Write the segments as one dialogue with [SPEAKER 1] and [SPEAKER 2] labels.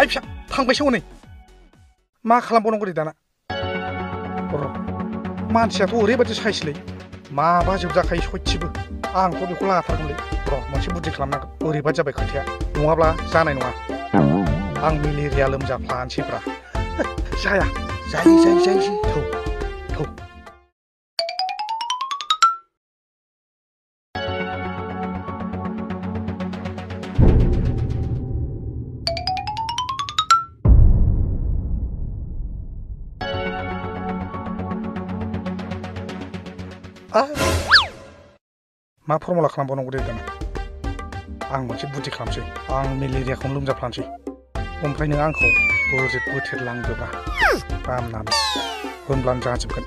[SPEAKER 1] आइ फिसा थांबायसो हनै मा खालामबावनांगौ दे दाना र' मानसियाथ' ओरैबायदि साइसलै माबा जोबजाखायो सयथिबो आंथ' बेखौ लाथारगोनलै र' मोनसे बुद्धि खालामनांगोन ओरैबायदि जाबाय खोथाया नङाब्ला जानाय नङा आं मेलेरिया लोमजाफ्लानोसैब्रा जाया जायो थौ मा फर्मुला खालामबावनांगौ दे दाना आं मोनसे बुद्धि खालामसै आं मेलेरियाखौनो लोमजाफ्लानोसै ओमफ्राय नों आंखौ बोथेर लांजोबा बामनानै होनब्लानो जाजोबगोन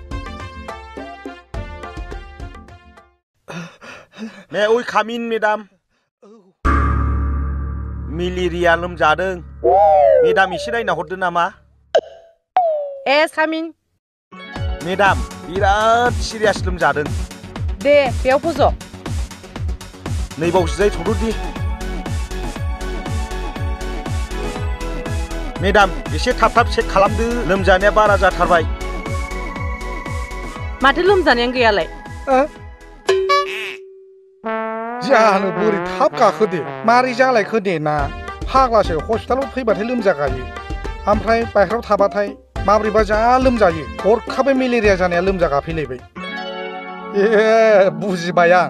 [SPEAKER 2] May I come in, madam? Malaria लोमजादों मेडाम एसे नायना हरदो नामा
[SPEAKER 3] Yes, come in.
[SPEAKER 2] मेडाम बिराद सिरियास लोमजादों
[SPEAKER 3] दे बेयाव फज'
[SPEAKER 2] नै बावसो जाय थ'दि मेडाम एसे थाब चेक खालामदो लोमजानाया बारा जाथारबाय
[SPEAKER 3] माथो लोमजानायानो गैयालाय
[SPEAKER 1] जानो बोरै थाब गाखोदे मारै जालायखो दे ना फाग्लासो हस्पिटालाव फैबाथाय लोमजागायो ओमफ्राय बायह्रायाव थाबाथाय माब्रैबा जा लोमजायो हरखाबै मेलेरिया जानाया लोमजागाफैलायबाय बुजिबाय आं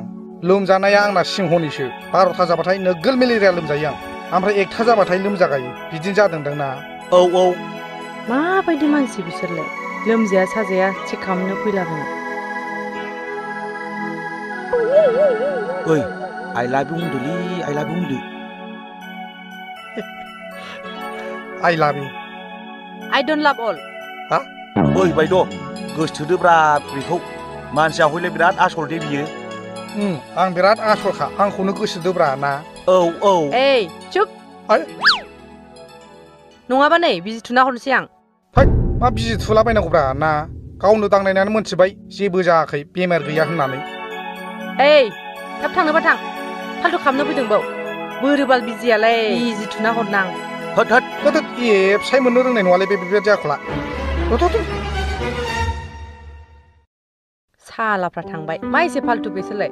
[SPEAKER 1] लोमजानाया आंना सिंहनिसो 12था जाबाथाय नोगोर मेलेरिया लोमजायो आं ओमफ्राय 1था जाबाथाय लोमजागायो बिदिनो जादोंदांना
[SPEAKER 2] औ
[SPEAKER 3] माबायदि मानसि बिसोरलाय लोमजाया साजाया चेक खालामनो फैलाबायो
[SPEAKER 2] ओइ आइ लाभ इउ होनदोलै आइ लाभ इउ होनदो
[SPEAKER 1] आइ लाभ U
[SPEAKER 3] I don't love all
[SPEAKER 1] हा
[SPEAKER 2] ओइ बायद' गोसोथोदोब्रा बेखौ मानसिया हयले बिराद आसल दे बियो
[SPEAKER 1] आं बिराद आसलखा आंखौनो गोसोदोब्रा ना
[SPEAKER 2] औ
[SPEAKER 3] ओइ चुप नङाबा नै बिजि थुना हरनोसै आं
[SPEAKER 1] फै मा बिजि थुलाबायनांगौब्रा ना गावनो दांनायनानै मोनथिबाय जेबो जायाखै बेमार गैया होननानै
[SPEAKER 3] ओइ थाब थांनोबा थां फाल्थु खालामनो फैदों बाव बोरोबाल बिजियालाय बिजि थुना हरनां
[SPEAKER 1] होद फिसाय मोननो रोंनाय नङालै बेबायदि आखला
[SPEAKER 3] सालाफ्रा थांबाय मा एसे फाल्थु बिसोरलाय